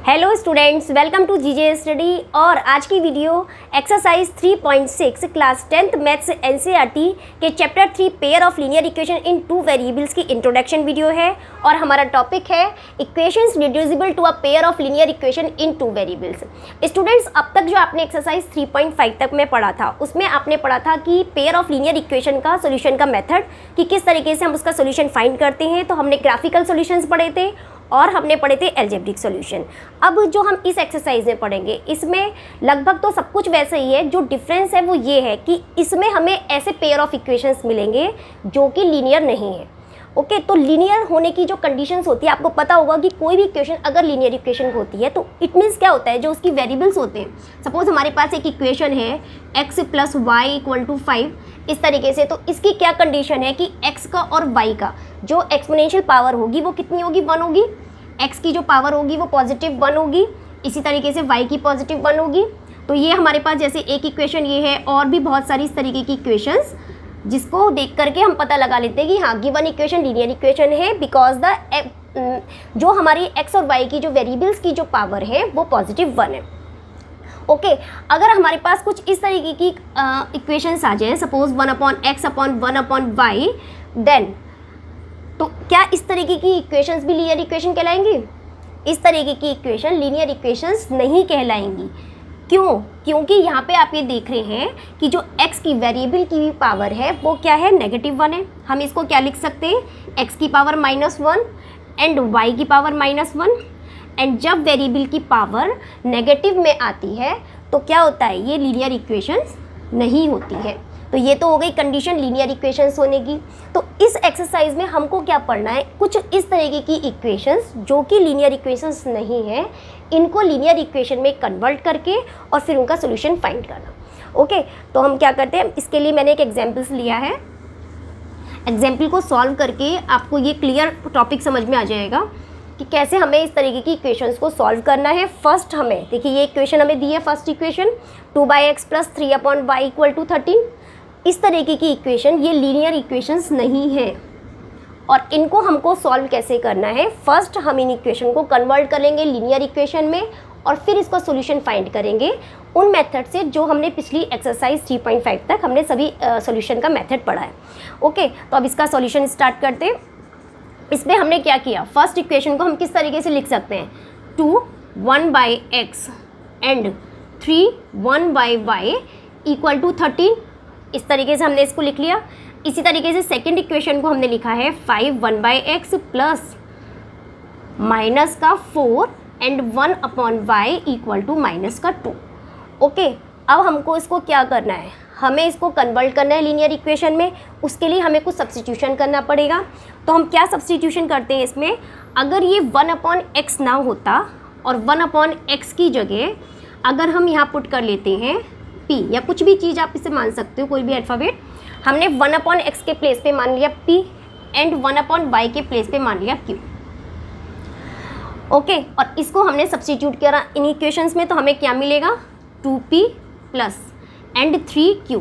Hello students, welcome to GJ study. और आज की video exercise 3.6 class 10th maths NCERT के chapter 3 pair of linear equation in two variables की introduction video है। और हमारा टॉपिक है equations reducible to a pair of linear equation in two variables. Students, अब तक जो आपने एक्सरसाइज 3.5 तक में पढ़ा था उसमें आपने पढ़ा था कि पेयर ऑफ लीनियर इक्वेशन का सोल्यूशन का मेथड, कि किस तरीके से हम उसका सोल्यूशन फाइंड करते हैं। तो हमने ग्राफिकल सोल्यूशंस पढ़े थे और हमने पढ़े थे एल्जेब्रिक सॉल्यूशन। अब जो हम इस एक्सरसाइज में पढ़ेंगे इसमें लगभग तो सब कुछ वैसे ही है। जो डिफरेंस है वो ये है कि इसमें हमें ऐसे पेयर ऑफ इक्वेशंस मिलेंगे जो कि लीनियर नहीं है। ओके, तो लीनियर होने की जो कंडीशंस होती है, आपको पता होगा कि कोई भी इक्वेशन अगर लीनियर इक्वेशन होती है तो इट मीन्स क्या होता है, जो उसकी वेरिएबल्स होते हैं। सपोज हमारे पास एक इक्वेशन है x + y = 5, इस तरीके से। तो इसकी क्या कंडीशन है कि x का और y का जो एक्सपोनेंशियल पावर होगी वो कितनी होगी, 1 होगी। x की जो पावर होगी वो +1 होगी, इसी तरीके से y की +1 होगी। तो ये हमारे पास जैसे एक इक्वेशन ये है, और भी बहुत सारी इस तरीके की इक्वेशंस जिसको देख करके हम पता लगा लेते हैं कि हाँ, गिवन इक्वेशन लीनियर इक्वेशन है बिकॉज द जो हमारी x और y की जो वेरिएबल्स की जो पावर है वो +1 है। ओके, अगर हमारे पास कुछ इस तरीके की इक्वेशंस आ जाएं, सपोज 1/x/1/y, देन तो क्या इस तरीके की इक्वेशंस भी लीनियर इक्वेशन कहलाएंगी? इस तरीके की इक्वेशन लीनियर इक्वेशंस नहीं कहलाएंगी। क्यों? क्योंकि यहाँ पे आप ये देख रहे हैं कि जो x की वेरिएबल की पावर है वो क्या है, -1 है। हम इसको क्या लिख सकते हैं, x की पावर -1 एंड y की पावर -1। एंड जब वेरिएबल की पावर नेगेटिव में आती है तो क्या होता है, ये लीनियर इक्वेशंस नहीं होती है। तो ये तो हो गई कंडीशन लीनियर इक्वेशंस होने की। तो इस एक्सरसाइज में हमको क्या पढ़ना है, कुछ इस तरीके की इक्वेशंस जो कि लीनियर इक्वेशंस नहीं है, इनको लीनियर इक्वेशन में कन्वर्ट करके और फिर उनका सोल्यूशन फाइंड करना। ओके, तो हम क्या करते हैं, इसके लिए मैंने एक एग्जाम्पल्स लिया है। एग्जाम्पल को सॉल्व करके आपको ये क्लियर टॉपिक समझ में आ जाएगा कि कैसे हमें इस तरीके की इक्वेशंस को सॉल्व करना है। फर्स्ट हमें देखिए, ये इक्वेशन हमें दी है, फर्स्ट इक्वेशन 2/x + 3/y = 13। इस तरीके की इक्वेशन ये लीनियर इक्वेशंस नहीं है। और इनको हमको सॉल्व कैसे करना है, फर्स्ट हम इन इक्वेशन को कन्वर्ट करेंगे लीनियर इक्वेशन में और फिर इसका सॉल्यूशन फाइंड करेंगे उन मेथड से जो हमने पिछली एक्सरसाइज 3.5 तक हमने सभी सॉल्यूशन का मेथड पढ़ा है। ओके, तो अब इसका सॉल्यूशन स्टार्ट करते हैं। इसमें हमने क्या किया, फर्स्ट इक्वेशन को हम किस तरीके से लिख सकते हैं, 2 1/x एंड 3 1/y = 13। इस तरीके से हमने इसको लिख लिया। इसी तरीके से सेकंड इक्वेशन को हमने लिखा है 5 1/x plus -4 and 1/y = -2। Okay, अब हमको इसको क्या करना है, हमें इसको कन्वर्ट करना है लीनियर इक्वेशन में। उसके लिए हमें कुछ सब्स्टिट्यूशन करना पड़ेगा। तो हम क्या सब्स्टिट्यूशन करते हैं इसमें, अगर ये 1/x ना होता और 1/x की जगह अगर हम यहाँ पुट कर लेते हैं p, या कुछ भी चीज़ आप इसे मान सकते हो, कोई भी अल्फ़ाबेट। हमने 1/x के प्लेस पे मान लिया p एंड 1/y के प्लेस पे मान लिया q। ओके, और इसको हमने सब्स्टिट्यूट किया इन इक्वेशंस में, तो हमें क्या मिलेगा, 2p plus and 3q,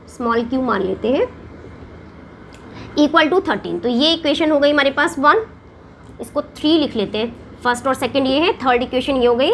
small q मान लेते हैं, = 13। तो ये इक्वेशन हो गई हमारे पास 1, इसको 3 लिख लेते हैं, फर्स्ट और सेकंड ये है, थर्ड इक्वेशन ये हो गई।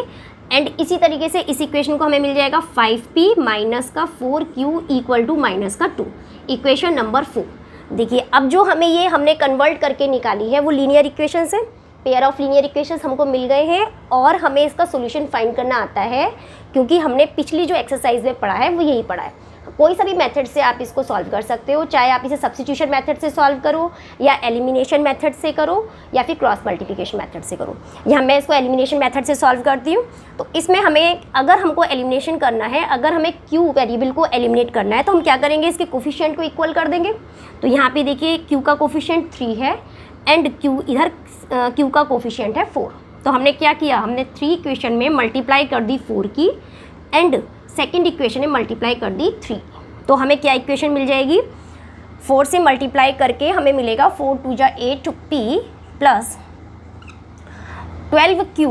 एंड इसी तरीके से इस इक्वेशन को हमें मिल जाएगा 5p - 4q = -2, इक्वेशन नंबर 4। देखिए, अब जो हमें ये हमने कन्वर्ट करके निकाली है वो लीनियर इक्वेशन है, पेयर ऑफ लीनियर इक्वेशंस हमको मिल गए हैं और हमें इसका सॉल्यूशन फाइंड करना आता है, क्योंकि हमने पिछली जो एक्सरसाइज में पढ़ा है वो यही पढ़ा है। कोई सा भी मेथड से आप इसको सॉल्व कर सकते हो, चाहे आप इसे सब्स्टिट्यूशन मेथड से सॉल्व करो या एलिमिनेशन मेथड से करो या फिर क्रॉस मल्टीप्लिकेशन मेथड से करो। यहाँ मैं इसको एलिमिनेशन मेथड से सॉल्व करती हूँ। तो इसमें हमें, अगर हमको एलिमिनेशन करना है, अगर हमें q वेरिएबल को एलिमिनेट करना है तो हम क्या करेंगे, इसके कोफिशिएंट को इक्वल कर देंगे। तो यहाँ पे देखिए q का कोफिशिएंट 3 है एंड q इधर q का कोफिशिएंट है 4। तो हमने क्या किया, हमने 3 इक्वेशन में मल्टीप्लाई कर दी 4 की एंड सेकेंड इक्वेशन में मल्टीप्लाई कर दी 3। तो हमें क्या इक्वेशन मिल जाएगी, 4 से मल्टीप्लाई करके हमें मिलेगा 4 2 जा 8p प्लस 12q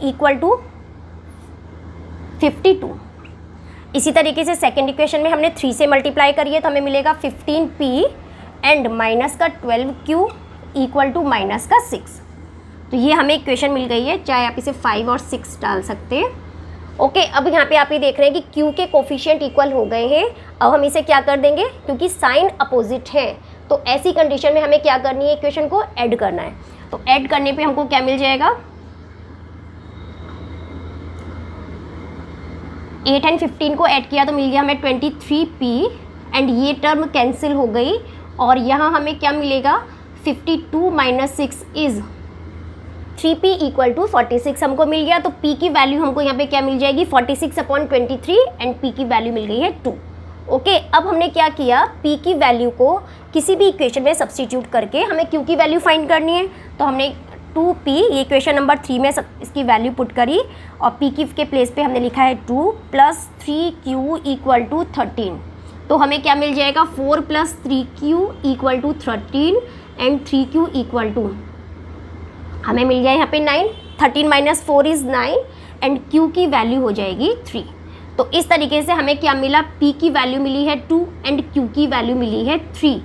= 52। इसी तरीके से सेकेंड इक्वेशन में हमने 3 से मल्टीप्लाई करिए तो हमें मिलेगा 15p एंड -12q = -6। तो ये हमें इक्वेशन मिल गई है, चाहे आप इसे 5 और 6 डाल सकते हैं। ओके, अब यहाँ पे आप ये देख रहे हैं कि Q के कोफिशिएंट इक्वल हो गए हैं। अब हम इसे क्या कर देंगे, क्योंकि साइन अपोजिट है तो ऐसी कंडीशन में हमें क्या करनी है, इक्वेशन को ऐड करना है। तो ऐड करने पे हमको क्या मिल जाएगा, 8 एंड 15 को ऐड किया तो मिल गया हमें 23p एंड ये टर्म कैंसिल हो गई और यहाँ हमें क्या मिलेगा, 52 minus 6 is 3p equal to 46 हमको मिल गया। तो p की वैल्यू हमको यहाँ पे क्या मिल जाएगी, 46/23 एंड p की वैल्यू मिल गई है 2। ओके, अब हमने क्या किया, p की वैल्यू को किसी भी इक्वेशन में सब्स्टिट्यूट करके हमें q की वैल्यू फाइंड करनी है। तो हमने 2p ये इक्वेशन नंबर 3 में इसकी वैल्यू पुट करी और p की के प्लेस पे हमने लिखा है 2 + 3q इक्वल टू 13। तो हमें क्या मिल जाएगा, 4 + 3q equal to 13 and 3q equal to हमें मिल जाए यहाँ पे 9। 13 - 4 इज़ 9 एंड q की वैल्यू हो जाएगी 3। तो इस तरीके से हमें क्या मिला, p की वैल्यू मिली है 2 एंड q की वैल्यू मिली है 3।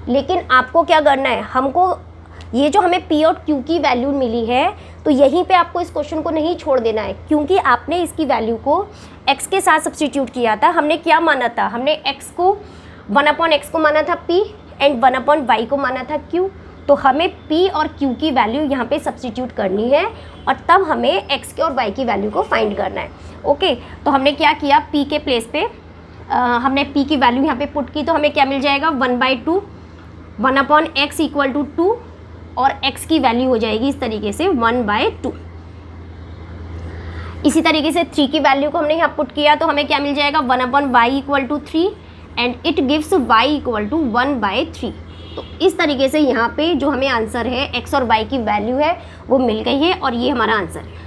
लेकिन आपको क्या करना है, हमको ये जो हमें p और q की वैल्यू मिली है तो यहीं पे आपको इस क्वेश्चन को नहीं छोड़ देना है, क्योंकि आपने इसकी वैल्यू को x के साथ सब्स्टिट्यूट किया था। हमने क्या माना था, हमने x को 1/x को माना था p एंड 1/y को माना था q। तो हमें p और q की वैल्यू यहाँ पे सब्स्टिट्यूट करनी है और तब हमें x के और y की वैल्यू को फाइंड करना है। ओके, तो हमने क्या किया, p के प्लेस पे हमने p की वैल्यू यहाँ पे पुट की तो हमें क्या मिल जाएगा, 1/2 1/x इक्वल टू 2 और x की वैल्यू हो जाएगी इस तरीके से 1/2। इसी तरीके से 3 की वैल्यू को हमने यहाँ पुट किया तो हमें क्या मिल जाएगा, 1/y equal to 3 and it gives y equal to 1/3। तो इस तरीके से यहाँ पे जो हमें आंसर है x और y की वैल्यू है वो मिल गई है और ये हमारा आंसर है।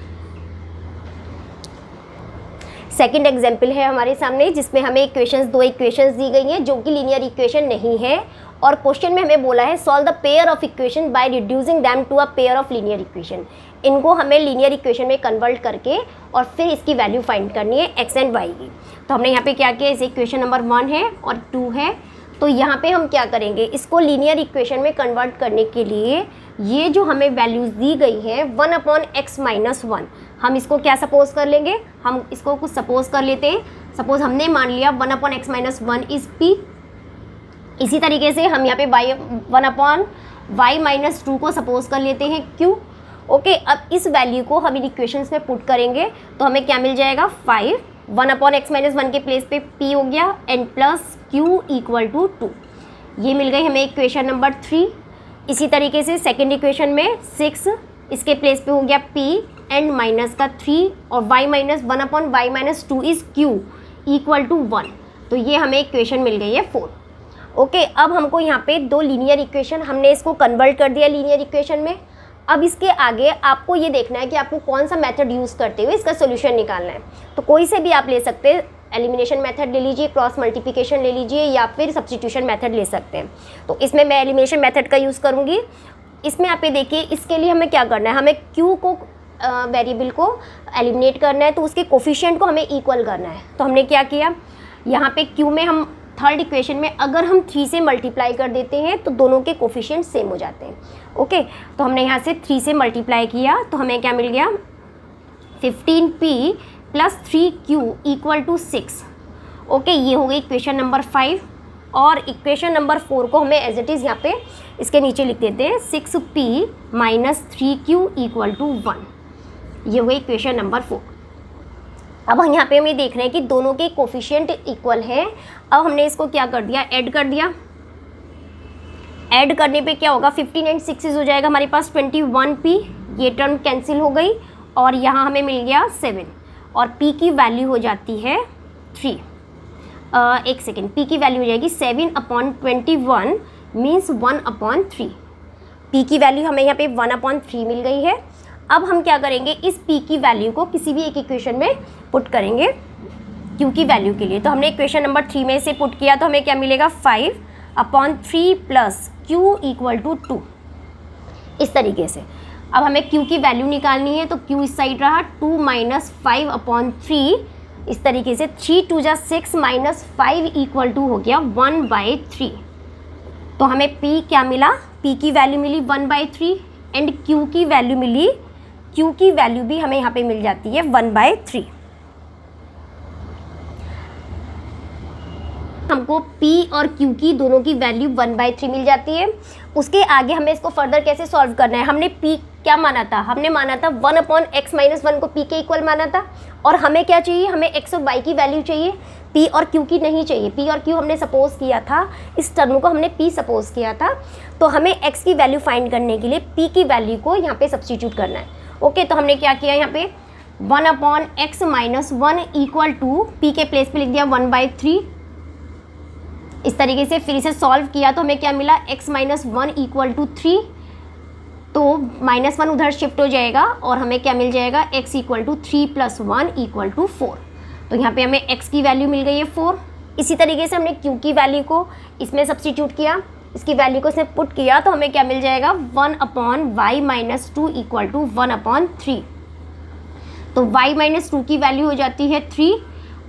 सेकंड एग्जाम्पल है हमारे सामने जिसमें हमें दो इक्वेशंस दी गई हैं जो कि लीनियर इक्वेशन नहीं है और क्वेश्चन में हमें बोला है solve the pair of equation by reducing them to a pair of linear equation. इनको हमें लीनियर इक्वेशन में कन्वर्ट करके और फिर इसकी वैल्यू फाइंड करनी है x एंड y की। तो हमने यहाँ पे क्या किया, इसे इक्वेशन नंबर 1 है और 2 है। तो यहाँ पे हम क्या करेंगे, इसको लीनियर इक्वेशन में कन्वर्ट करने के लिए ये जो हमें वैल्यूज़ दी गई है 1/x - 1, हम इसको क्या सपोज कर लेंगे, हम इसको कुछ सपोज कर लेते हैं। सपोज हमने मान लिया 1/x - 1 इज़ p। इसी तरीके से हम यहाँ पे 1/y - 2 को सपोज कर लेते हैं q। ओके, अब इस वैल्यू को हम इन इक्वेशंस में पुट करेंगे तो हमें क्या मिल जाएगा, 5 1/x - 1 के प्लेस पे p हो गया and plus q equal to 2। ये मिल गई हमें इक्वेशन नंबर 3। इसी तरीके से सेकेंड इक्वेशन में 6 इसके प्लेस पे हो गया p एंड माइनस का 3 और y - 1/y - 2 is q equal to 1। तो ये हमें इक्वेशन मिल गई है 4। ओके, अब हमको यहाँ पे दो लीनियर इक्वेशन, हमने इसको कन्वर्ट कर दिया लीनियर इक्वेशन में। अब इसके आगे आपको ये देखना है कि आपको कौन सा मेथड यूज़ करते हुए इसका सोल्यूशन निकालना है। तो कोई से भी आप ले सकते हैं, एलिमिनेशन मेथड ले लीजिए, क्रॉस मल्टीप्लिकेशन ले लीजिए या फिर सब्स्टिट्यूशन मेथड ले सकते हैं। तो इसमें मैं एलिमिनेशन मेथड का यूज़ करूँगी। इसमें आप ये देखिए, इसके लिए हमें क्या करना है, हमें q को वेरिएबल को एलिमिनेट करना है तो उसके कोफिशिएंट को हमें इक्वल करना है। तो हमने क्या किया, यहाँ पे q में हम थर्ड इक्वेशन में अगर हम 3 से मल्टीप्लाई कर देते हैं तो दोनों के कोफिशिएंट सेम हो जाते हैं। ओके, तो हमने यहाँ से 3 से मल्टीप्लाई किया तो हमें क्या मिल गया, 15p + 3q equal to 6। Okay, ये हो गई इक्वेशन नंबर 5 और इक्वेशन नंबर 4 को हमें एज इट इज़ यहाँ पे इसके नीचे लिख देते हैं, 6p - 3q इक्वल टू 1। ये हो गई इक्वेशन नंबर 4। अब हम यहाँ पे हम ये देख रहे हैं कि दोनों के कोफिशिएंट इक्वल हैं। अब हमने इसको क्या कर दिया, ऐड कर दिया। ऐड करने पे क्या होगा, 15 एंड 6 हो जाएगा हमारे पास 21p, ये टर्म कैंसिल हो गई और यहाँ हमें मिल गया 7 और p की वैल्यू हो जाती है 3। एक सेकेंड, p की वैल्यू हो जाएगी 7/21 मीन्स 1/3। p की वैल्यू हमें यहाँ पे 1/3 मिल गई है। अब हम क्या करेंगे, इस p की वैल्यू को किसी भी एक इक्वेशन में पुट करेंगे q की वैल्यू के लिए। तो हमने इक्वेशन नंबर 3 में से पुट किया तो हमें क्या मिलेगा, 5/3 + q इक्वल टू 2। इस तरीके से अब हमें q की वैल्यू निकालनी है तो q इस साइड रहा, 2 - 5/3। इस तरीके से 3 × 2 = 6 - 5 इक्वल टू हो गया 1/3। तो हमें p क्या मिला, p की वैल्यू मिली 1/3 एंड Q की वैल्यू मिली, Q की वैल्यू भी हमें यहाँ पे मिल जाती है 1/3। हमको P और Q की दोनों की वैल्यू 1/3 मिल जाती है। उसके आगे हमें इसको फर्दर कैसे सॉल्व करना है, हमने P क्या माना था, हमने माना था 1/x-1 को P के इक्वल माना था, और हमें क्या चाहिए, हमें x और y की वैल्यू चाहिए, P और Q की नहीं चाहिए। P और Q हमने सपोज किया था, इस टर्म को हमने P सपोज किया था, तो हमें x की वैल्यू फाइंड करने के लिए P की वैल्यू को यहाँ पे सब्स्टिट्यूट करना है। ओके, तो हमने क्या किया यहाँ पे 1/x-1 इक्वल टू P के प्लेस पे लिख दिया 1/3। इस तरीके से फिर इसे सॉल्व किया तो हमें क्या मिला, x-1 इक्वल टू 3, तो -1 उधर शिफ्ट हो जाएगा और हमें क्या मिल जाएगा, x equal to 3 + 1 equal to 4। तो यहाँ पे हमें x की वैल्यू मिल गई है 4। इसी तरीके से हमने q की वैल्यू को इसमें सब्स्टिट्यूट किया, इसकी वैल्यू को इसमें पुट किया तो हमें क्या मिल जाएगा 1/y-2 इक्वल टू 1/3। तो y-2 की वैल्यू हो जाती है 3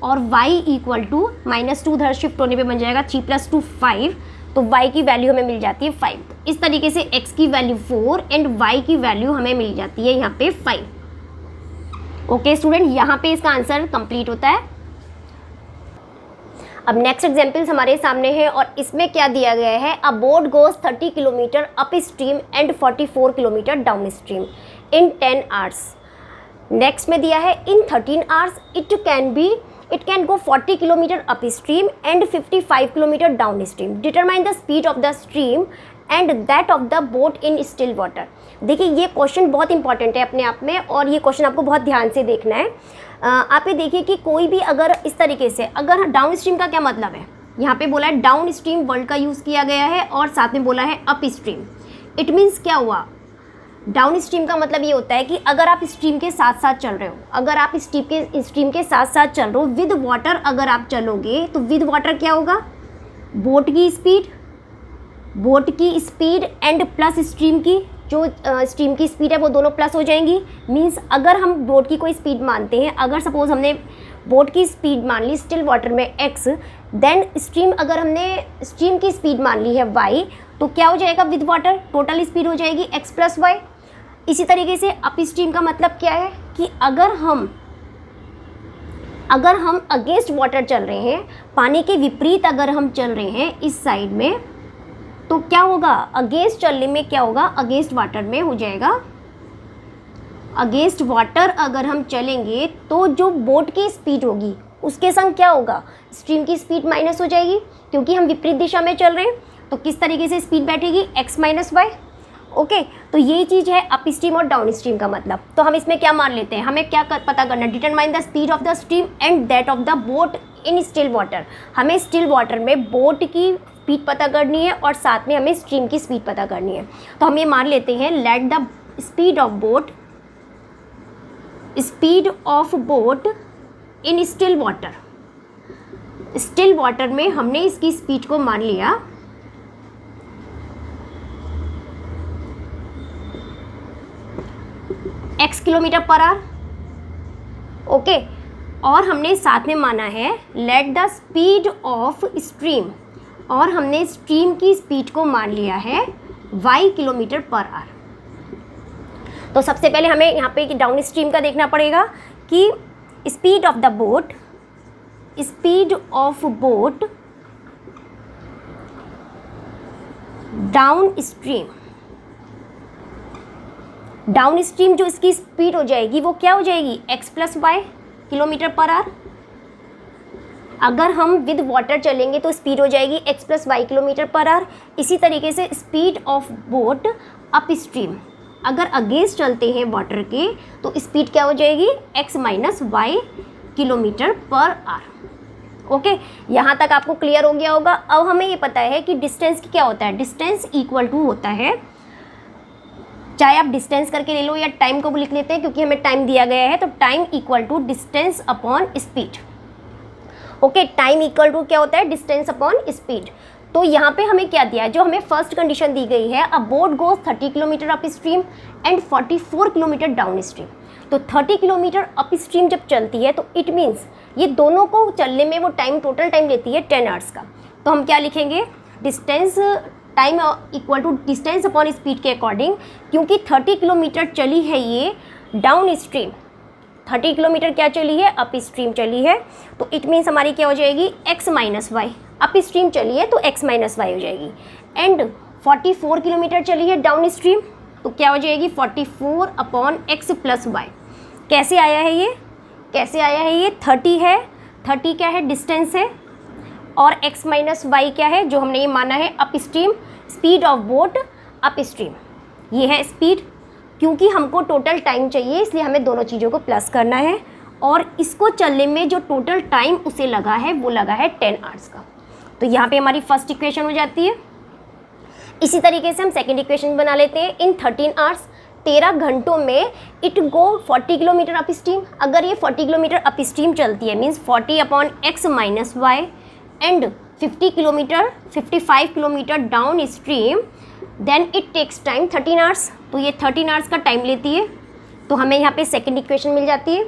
और y इक्वल टू -2 उधर शिफ्ट होने पे बन जाएगा 3 + 2 5, तो y की वैल्यू हमें मिल जाती है 5। इस तरीके से x की वैल्यू 4 एंड y की वैल्यू हमें मिल जाती है यहाँ पे 5। ओके स्टूडेंट, यहाँ पे इसका आंसर कंप्लीट होता है। अब नेक्स्ट एग्जाम्पल्स हमारे सामने है और इसमें क्या दिया गया है, अ boat goes 30 kilometre up stream and 44 kilometre down stream in 10 hours. Next में दिया है इन 13 hours it can go 40 kilometer upstream and 55 kilometer downstream. Determine the speed of the stream and that of the boat in still water. देखिए ये question बहुत important है अपने आप में और ये क्वेश्चन आपको बहुत ध्यान से देखना है। आप ये देखिए कि कोई भी अगर इस तरीके से, अगर डाउन स्ट्रीम का क्या मतलब है, यहाँ पे बोला है डाउन स्ट्रीम वर्ड का यूज़ किया गया है और साथ में बोला है अप स्ट्रीम। इट मीन्स क्या हुआ, डाउन स्ट्रीम का मतलब ये होता है कि अगर आप स्ट्रीम के साथ साथ चल रहे हो, अगर आप स्ट्रीम के साथ साथ चल रहे हो विद वाटर, अगर आप चलोगे तो विद वाटर क्या होगा, बोट की स्पीड एंड प्लस स्ट्रीम की, जो स्ट्रीम की स्पीड है वो दोनों प्लस हो जाएंगी। मीन्स अगर हम बोट की कोई स्पीड मानते हैं, अगर सपोज हमने बोट की स्पीड मान ली स्टिल वाटर में x, देन स्ट्रीम अगर हमने स्ट्रीम की स्पीड मान ली है y, तो क्या हो जाएगा विद वाटर टोटल स्पीड हो जाएगी x + y। इसी तरीके से अप स्ट्रीम का मतलब क्या है कि अगर हम अगेंस्ट वाटर चल रहे हैं, पानी के विपरीत अगर हम चल रहे हैं इस साइड में, तो क्या होगा, अगेंस्ट चलने में क्या होगा, अगेंस्ट वाटर में हो जाएगा, अगेंस्ट वाटर अगर हम चलेंगे तो जो बोट की स्पीड होगी उसके संग क्या होगा, स्ट्रीम की स्पीड माइनस हो जाएगी, क्योंकि हम विपरीत दिशा में चल रहे हैं। तो किस तरीके से स्पीड बैठेगी, x - y। ओके, तो ये चीज़ है अप स्ट्रीम और डाउन स्ट्रीम का मतलब। तो हम इसमें क्या मान लेते हैं, हमें क्या पता करना, determine the speed of the stream and that of the boat in still water. हमें स्टिल वाटर में बोट की स्पीड पता करनी है और साथ में हमें स्ट्रीम की स्पीड पता करनी है। तो हम ये मान लेते हैं let the speed of boat in still water. Still water में हमने इसकी स्पीड को मान लिया x km/h। ओके, और हमने साथ में माना है let the speed of stream, और हमने स्ट्रीम की स्पीड को मान लिया है y km/h। तो सबसे पहले हमें यहाँ पे डाउन स्ट्रीम का देखना पड़ेगा कि speed of boat down stream जो इसकी स्पीड हो जाएगी वो क्या हो जाएगी, x + y km/h। अगर हम विद वाटर चलेंगे तो स्पीड हो जाएगी x + y km/h। इसी तरीके से speed of boat up stream, अगर अगेंस्ट चलते हैं वाटर के तो स्पीड क्या हो जाएगी, x - y km/h। ओके, यहाँ तक आपको क्लियर हो गया होगा। अब हमें ये पता है कि डिस्टेंस क्या होता है, डिस्टेंस इक्वल टू होता है, चाहे आप डिस्टेंस करके ले लो या टाइम को भी लिख लेते हैं क्योंकि हमें टाइम दिया गया है, तो time equal to distance upon speed. Okay, time equal to क्या होता है, डिस्टेंस अपॉन स्पीड। तो यहाँ पे हमें क्या दिया है, जो हमें फर्स्ट कंडीशन दी गई है, अ boat goes 30 kilometre up stream and 44 kilometre down stream. तो 30 किलोमीटर अप स्ट्रीम जब चलती है तो इट मीन्स ये दोनों को चलने में वो टाइम, टोटल टाइम लेती है 10 आवर्स का। तो हम क्या लिखेंगे, distance time equal to distance upon speed के अकॉर्डिंग, क्योंकि 30 किलोमीटर चली है ये डाउन स्ट्रीम, 30 किलोमीटर क्या चली है, अप स्ट्रीम चली है, तो इट मीन्स हमारी क्या हो जाएगी, x minus Y, up stream चली है तो x माइनस वाई हो जाएगी। एंड 44 किलोमीटर चली है डाउन स्ट्रीम, तो क्या हो जाएगी 44 अपॉन x प्लस वाई। कैसे आया है ये, कैसे आया है ये, 30 है, 30 क्या है, डिस्टेंस है, और x माइनस वाई क्या है, जो हमने ये माना है up stream, speed of boat up stream, ये है स्पीड। क्योंकि हमको टोटल टाइम चाहिए इसलिए हमें दोनों चीज़ों को प्लस करना है, और इसको चलने में जो टोटल टाइम उसे लगा है वो लगा है 10 आवर्स का। तो यहाँ पे हमारी फर्स्ट इक्वेशन हो जाती है। इसी तरीके से हम सेकेंड इक्वेशन बना लेते हैं। इन 13 आवर्स, 13 घंटों में it go 40 kilometre up stream. अगर ये 40 किलोमीटर अप स्ट्रीम चलती है means 40 upon X minus Y, and 55 kilometre down stream, then it takes time 13 hours. तो ये 13 आवर्स का टाइम लेती है, तो हमें यहाँ पे सेकेंड इक्वेशन मिल जाती है।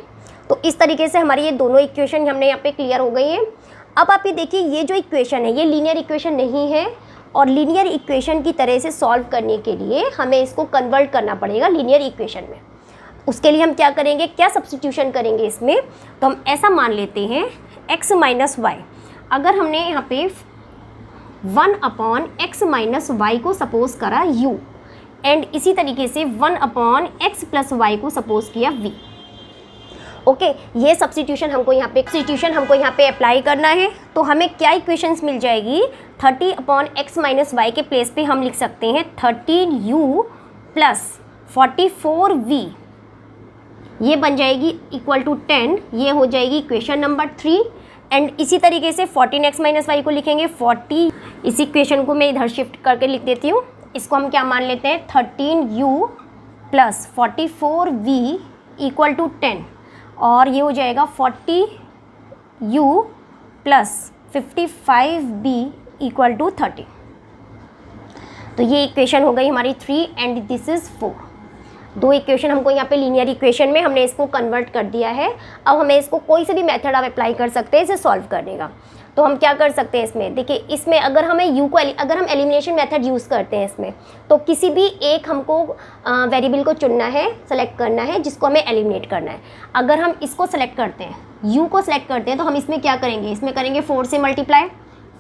तो इस तरीके से हमारी ये दोनों इक्वेशन हमने यहाँ पे क्लियर हो गई हैं। अब आप ये देखिए, ये जो इक्वेशन है ये लीनियर इक्वेशन नहीं है, और लीनियर इक्वेशन की तरह से सॉल्व करने के लिए हमें इसको कन्वर्ट करना पड़ेगा लीनियर इक्वेशन में। उसके लिए हम क्या करेंगे, क्या सब्स्टिट्यूशन करेंगे इसमें, तो हम ऐसा मान लेते हैं x माइनस वाई। अगर हमने यहाँ पे 1 अपॉन एक्स माइनस वाई को सपोज करा u, एंड इसी तरीके से 1 अपॉन एक्स प्लस वाई को सपोज किया v। ओके, ये सब्स्टिट्यूशन हमको यहाँ पे अप्लाई करना है। तो हमें क्या इक्वेशंस मिल जाएगी, 30 अपॉन एक्स माइनस वाई के प्लेस पे हम लिख सकते हैं 13u प्लस 44v, ये बन जाएगी इक्वल टू 10, ये हो जाएगी इक्वेशन नंबर 3। एंड इसी तरीके से 14x माइनस वाई को लिखेंगे 40, इस इक्वेशन को मैं इधर शिफ्ट करके लिख देती हूँ। इसको हम क्या मान लेते हैं, 13u plus 44v equal to 10, और ये हो जाएगा 40u plus 55b equal to 30। तो ये इक्वेशन हो गई हमारी 3 एंड दिस इज़ 4। दो इक्वेशन हमको यहाँ पे लीनियर इक्वेशन में हमने इसको कन्वर्ट कर दिया है। अब हमें इसको कोई से भी मेथड आप अप्लाई कर सकते हैं इसे सॉल्व करने का। तो हम क्या कर सकते हैं इसमें, देखिए इसमें अगर हमें अगर हम एलिमिनेशन मेथड यूज़ करते हैं इसमें, तो किसी भी एक हमको वेरिएबल को चुनना है, सेलेक्ट करना है जिसको हमें एलिमिनेट करना है। अगर हम इसको सेलेक्ट करते हैं, u को सेलेक्ट करते हैं, तो हम इसमें क्या करेंगे, इसमें करेंगे 4 से मल्टीप्लाई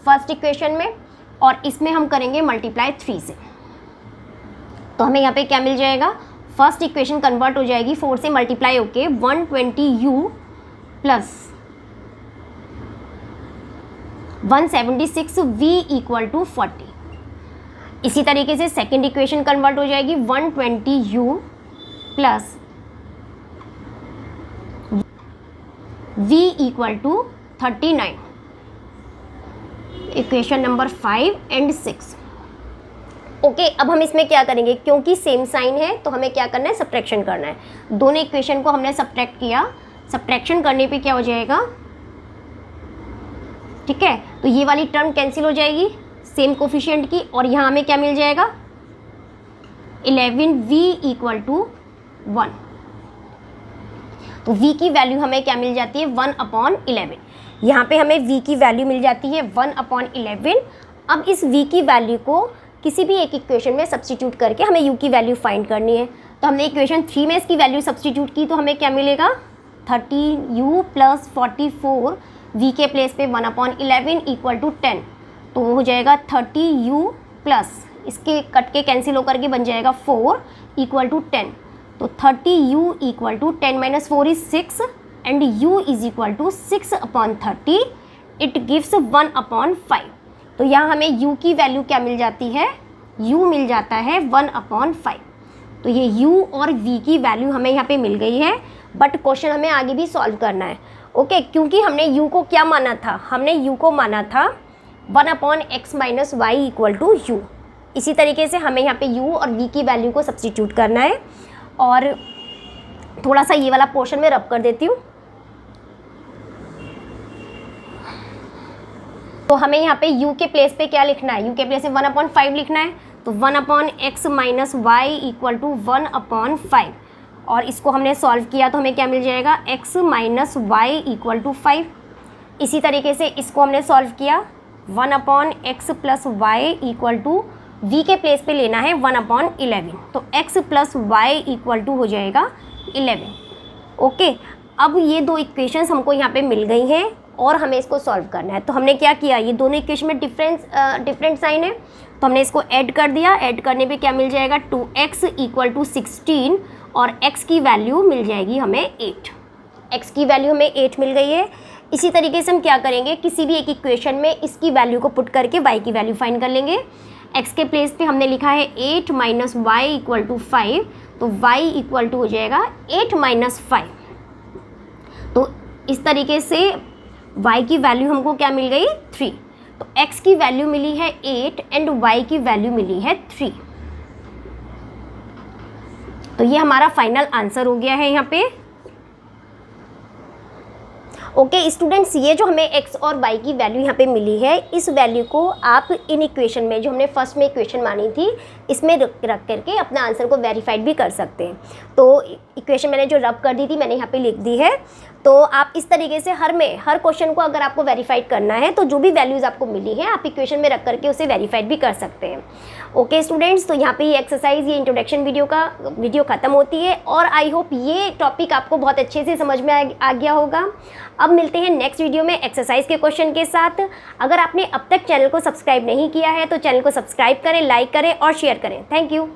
फर्स्ट इक्वेशन में, और इसमें हम करेंगे मल्टीप्लाई 3 से। तो हमें यहाँ पे क्या मिल जाएगा, फर्स्ट इक्वेशन कन्वर्ट हो जाएगी 4 से मल्टीप्लाई होके 120u plus 176v equal to 40। इसी तरीके से सेकेंड इक्वेशन कन्वर्ट हो जाएगी 120u plus v equal to 39, equation number 5 and 6। Okay, अब हम इसमें क्या करेंगे, क्योंकि सेम साइन है तो हमें क्या करना है, सब्ट्रैक्शन करना है। दोनों इक्वेशन को हमने सब्ट्रैक्ट किया, सब्ट्रैक्शन करने पे क्या हो जाएगा, ठीक है, तो ये वाली टर्म कैंसिल हो जाएगी सेम कोफिशिएंट की, और यहाँ हमें क्या मिल जाएगा 11v इक्वल टू 1। तो v की वैल्यू हमें क्या मिल जाती है 1/11। यहाँ पे हमें v की वैल्यू मिल जाती है 1/11। अब इस v की वैल्यू को किसी भी एक इक्वेशन में सब्स्टिट्यूट करके हमें u की वैल्यू फाइंड करनी है। तो हमने इक्वेशन 3 में इसकी वैल्यू सब्स्टिट्यूट की, तो हमें क्या मिलेगा 30u प्लस 44 v के प्लेस पे 1/11 इक्वल टू 10। तो वो हो जाएगा 30u प्लस इसके कट के कैंसिल होकर के बन जाएगा 4 इक्वल टू 10। तो 30u equal to 10 minus 4 is 6 and u is equal to 6/30, it gives 1/5। तो यहाँ हमें u की वैल्यू क्या मिल जाती है, u मिल जाता है 1/5। तो ये u और v की वैल्यू हमें यहाँ पे मिल गई है, बट क्वेश्चन हमें आगे भी सॉल्व करना है। ओके, क्योंकि हमने u को क्या माना था, हमने u को माना था 1/x minus Y equal to u। इसी तरीके से हमें यहाँ पे u और v की वैल्यू को सब्स्टिट्यूट करना है, और थोड़ा सा ये वाला पोर्शन में रब कर देती हूँ। तो हमें यहाँ पे u के प्लेस पे क्या लिखना है, u के प्लेस पे 1/5 लिखना है। तो 1/x minus Y equal to 1/5, और इसको हमने सॉल्व किया तो हमें क्या मिल जाएगा x minus Y equal to 5। इसी तरीके से इसको हमने सॉल्व किया 1/x plus Y equal to v के प्लेस पे लेना है 1/11, तो x plus Y equal to हो जाएगा 11। ओके, अब ये दो इक्वेशंस हमको यहाँ पे मिल गई हैं और हमें इसको सॉल्व करना है। तो हमने क्या किया, ये दोनों इक्वेशन में डिफरेंट साइन है, तो हमने इसको ऐड कर दिया। ऐड करने पे क्या मिल जाएगा, 2x इक्वल टू 16 और x की वैल्यू मिल जाएगी हमें 8। x की वैल्यू हमें 8 मिल गई है। इसी तरीके से हम क्या करेंगे, किसी भी एक इक्वेशन में इसकी वैल्यू को पुट करके y की वैल्यू फाइंड कर लेंगे। x के प्लेस पे हमने लिखा है 8 माइनस वाई इक्वल टू 5, तो y इक्वल टू हो जाएगा 8 माइनस 5। तो इस तरीके से y की वैल्यू हमको क्या मिल गई, 3। तो x की वैल्यू मिली है 8 एंड y की वैल्यू मिली है 3। तो ये हमारा फाइनल आंसर हो गया है यहाँ पे। ओके स्टूडेंट्स, ये जो हमें x और y की वैल्यू यहाँ पे मिली है, इस वैल्यू को आप इन इक्वेशन में, जो हमने फर्स्ट में इक्वेशन मानी थी, इसमें रख करके अपने आंसर को वेरीफाइड भी कर सकते हैं। तो इक्वेशन मैंने जो रब कर दी थी मैंने यहाँ पे लिख दी है। तो आप इस तरीके से हर क्वेश्चन को अगर आपको वेरीफाइड करना है तो जो भी वैल्यूज़ आपको मिली हैं आप इक्वेशन में रख करके उसे वेरीफाइड भी कर सकते हैं। ओके स्टूडेंट्स, तो यहाँ पे ये एक्सरसाइज, ये इंट्रोडक्शन वीडियो ख़त्म होती है और आई होप ये टॉपिक आपको बहुत अच्छे से समझ में आ गया होगा। अब मिलते हैं नेक्स्ट वीडियो में एक्सरसाइज के क्वेश्चन के साथ। अगर आपने अब तक चैनल को सब्सक्राइब नहीं किया है तो चैनल को सब्सक्राइब करें, लाइक करें और शेयर करें। Thank you.